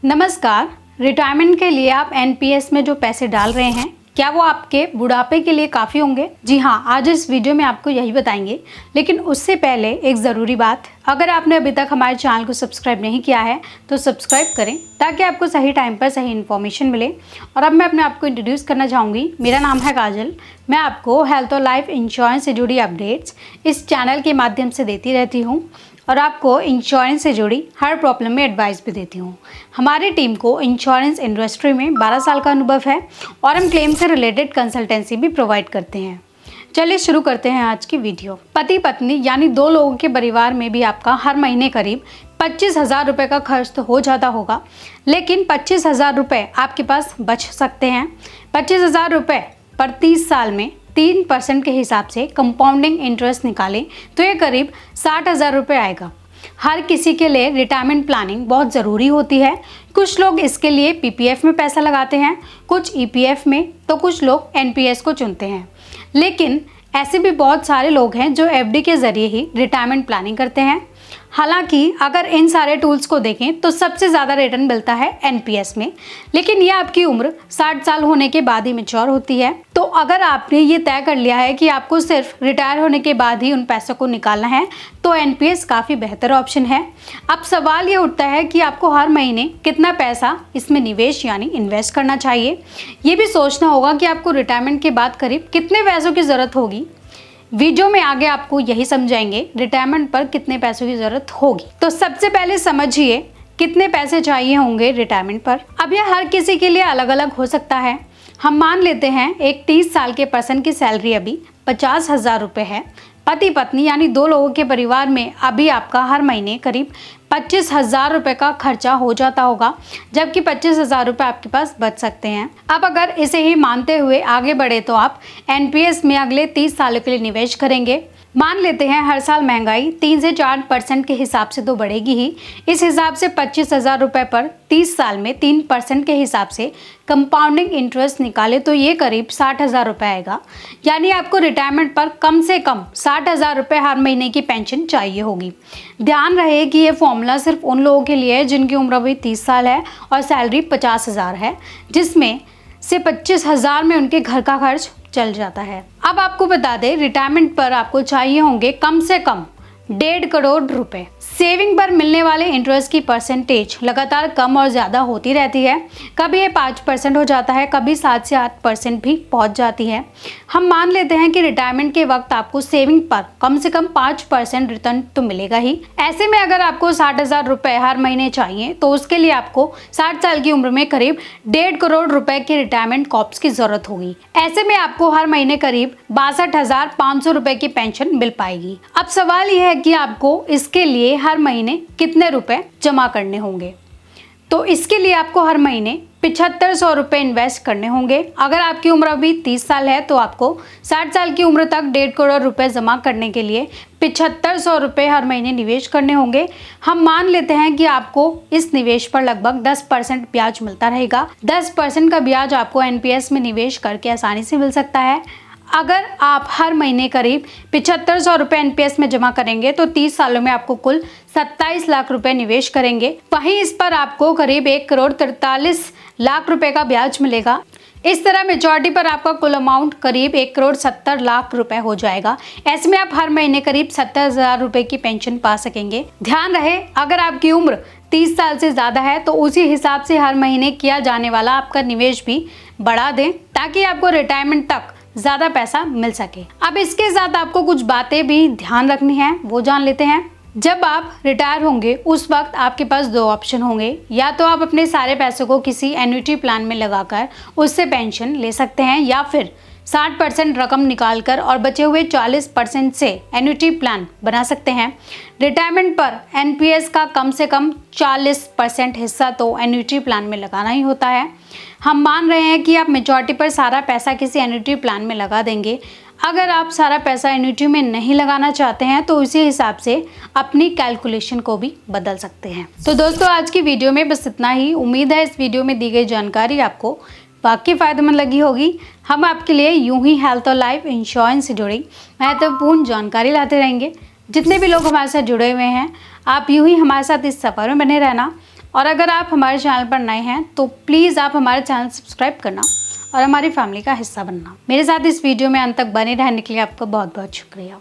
नमस्कार। रिटायरमेंट के लिए आप एनपीएस में जो पैसे डाल रहे हैं, क्या वो आपके बुढ़ापे के लिए काफ़ी होंगे? जी हाँ, आज इस वीडियो में आपको यही बताएंगे। लेकिन उससे पहले एक ज़रूरी बात, अगर आपने अभी तक हमारे चैनल को सब्सक्राइब नहीं किया है तो सब्सक्राइब करें ताकि आपको सही टाइम पर सही इन्फॉर्मेशन मिले। और अब मैं अपने आप को इंट्रोड्यूस करना चाहूँगी। मेरा नाम है काजल। मैं आपको हेल्थ और लाइफ इंश्योरेंस से जुड़ी अपडेट्स इस चैनल के माध्यम से देती रहती हूँ और आपको इंश्योरेंस से जुड़ी हर प्रॉब्लम में एडवाइस भी देती हूँ। हमारी टीम को इंश्योरेंस इंडस्ट्री में 12 साल का अनुभव है और हम क्लेम से रिलेटेड कंसल्टेंसी भी प्रोवाइड करते हैं। चलिए शुरू करते हैं आज की वीडियो। पति पत्नी यानी दो लोगों के परिवार में भी आपका हर महीने करीब 25,000 रुपये का खर्च तो हो जाता होगा, लेकिन 25,000 रुपये आपके पास बच सकते हैं। 25,000 रुपये पर 30 साल में 3% के हिसाब से कंपाउंडिंग इंटरेस्ट निकालें तो ये करीब 60,000 रुपये आएगा। हर किसी के लिए रिटायरमेंट प्लानिंग बहुत ज़रूरी होती है। कुछ लोग इसके लिए पीपीएफ में पैसा लगाते हैं, कुछ ईपीएफ में, तो कुछ लोग एनपीएस को चुनते हैं। लेकिन ऐसे भी बहुत सारे लोग हैं जो एफडी के ज़रिए ही रिटायरमेंट प्लानिंग करते हैं। हालांकि अगर इन सारे टूल्स को देखें तो सबसे ज़्यादा रिटर्न मिलता है एनपीएस में, लेकिन ये आपकी उम्र 60 साल होने के बाद ही मैच्योर होती है। तो अगर आपने ये तय कर लिया है कि आपको सिर्फ रिटायर होने के बाद ही उन पैसों को निकालना है तो एनपीएस काफ़ी बेहतर ऑप्शन है। अब सवाल ये उठता है कि आपको हर महीने कितना पैसा इसमें निवेश यानी इन्वेस्ट करना चाहिए। ये भी सोचना होगा कि आपको रिटायरमेंट के बाद करीब कितने पैसों की ज़रूरत होगी। वीडियो में आगे आपको यही समझाएंगे रिटायरमेंट पर कितने पैसों की ज़रूरत होगी। तो सबसे पहले समझिए कितने पैसे चाहिए होंगे रिटायरमेंट पर। अब यह हर किसी के लिए अलग अलग हो सकता है। हम मान लेते हैं एक 30 साल के पर्सन की सैलरी अभी 50,000 रुपये है। पति पत्नी यानी दो लोगों के परिवार में अभी आपका हर महीने करीब 25,000 रुपये का खर्चा हो जाता होगा, जबकि 25,000 रुपये आपके पास बच सकते हैं। अब अगर इसे ही मानते हुए आगे बढ़े तो आप एनपीएस में अगले 30 सालों के लिए निवेश करेंगे। मान लेते हैं हर साल महंगाई 3 से 4% के हिसाब से तो बढ़ेगी ही। इस हिसाब से 25,000 रुपये पर 30 साल में 3% के हिसाब से कंपाउंडिंग इंटरेस्ट निकाले तो ये करीब 60,000 रुपये आएगा। यानी आपको रिटायरमेंट पर कम से कम 60,000 रुपये हर महीने की पेंशन चाहिए होगी। ध्यान रहे कि ये फॉर्मूला सिर्फ उन लोगों के लिए है जिनकी उम्र अभी 30 साल है और सैलरी 50,000 है, जिसमें से 25,000 में उनके घर का खर्च चल जाता है। अब आपको बता दें रिटायरमेंट पर आपको चाहिए होंगे कम से कम 1.5 करोड़ रुपए। सेविंग पर मिलने वाले इंटरेस्ट की परसेंटेज लगातार कम और ज़्यादा होती रहती है। कभी ये 5% हो जाता है, कभी 7 से 8% भी पहुंच जाती है। हम मान लेते हैं कि रिटायरमेंट के वक्त आपको सेविंग पर कम से कम 5% रिटर्न तो मिलेगा ही। ऐसे में अगर आपको 60,000 रुपये हर महीने चाहिए तो उसके लिए आपको 60 साल की उम्र में करीब 1.5 करोड़ रुपए के रिटायरमेंट कॉर्प्स की जरूरत होगी। ऐसे में आपको हर महीने करीब 62,500 रुपए की पेंशन मिल पाएगी। अब सवाल यह है कि आपको इसके लिए हर महीने कितने रुपए जमा करने होंगे। तो इसके लिए आपको हर महीने 7,500 रुपये इन्वेस्ट करने होंगे। अगर आपकी उम्र अभी 30 साल है तो आपको 60 साल की उम्र तक 1.5 करोड़ रुपए जमा करने के लिए 7,500 रुपये हर महीने निवेश करने होंगे। हम मान लेते हैं कि आपको इस निवेश पर लगभग 10% ब्याज मिलता रहेगा। 10% का ब्याज आपको एनपीएस में निवेश करके आसानी से मिल सकता है। अगर आप हर महीने करीब 7,500 रुपये एनपीएस में जमा करेंगे तो 30 सालों में आपको कुल 27 लाख रुपए निवेश करेंगे। वहीं इस पर आपको करीब 1 करोड़ 43 लाख रुपए का ब्याज मिलेगा। इस तरह मेच्योरिटी पर आपका कुल अमाउंट करीब 1 करोड़ 70 लाख रुपए हो जाएगा। ऐसे में आप हर महीने करीब 70,000 रुपए की पेंशन पा सकेंगे। ध्यान रहे अगर आपकी उम्र 30 साल से ज़्यादा है तो उसी हिसाब से हर महीने किया जाने वाला आपका निवेश भी बढ़ा दें ताकि आपको रिटायरमेंट तक ज़्यादा पैसा मिल सके। अब इसके साथ आपको कुछ बातें भी ध्यान रखनी है, वो जान लेते हैं। जब आप रिटायर होंगे उस वक्त आपके पास 2 ऑप्शन होंगे। या तो आप अपने सारे पैसों को किसी एन्युटी प्लान में लगाकर उससे पेंशन ले सकते हैं, या फिर 60% रकम निकालकर और बचे हुए 40% से एन्युटी प्लान बना सकते हैं। रिटायरमेंट पर एनपीएस का कम से कम 40% हिस्सा तो एन्युटी प्लान में लगाना ही होता है। हम मान रहे हैं कि आप मेच्योरिटी पर सारा पैसा किसी एन्युटी प्लान में लगा देंगे। अगर आप सारा पैसा एन्युटी में नहीं लगाना चाहते हैं तो उसी हिसाब से अपनी कैलकुलेशन को भी बदल सकते हैं। तो दोस्तों आज की वीडियो में बस इतना ही। उम्मीद है इस वीडियो में दी गई जानकारी आपको वाकई फ़ायदेमंद लगी होगी। हम आपके लिए यूं ही हेल्थ और लाइफ इंश्योरेंस से जुड़ी महत्वपूर्ण जानकारी लाते रहेंगे। जितने भी लोग हमारे साथ जुड़े हुए हैं, आप यूं ही हमारे साथ इस सफ़र में बने रहना और अगर आप हमारे चैनल पर नए हैं तो प्लीज़ आप हमारे चैनल सब्सक्राइब करना और हमारी फैमिली का हिस्सा बनना। मेरे साथ इस वीडियो में अंत तक बने रहने के लिए आपका बहुत बहुत शुक्रिया।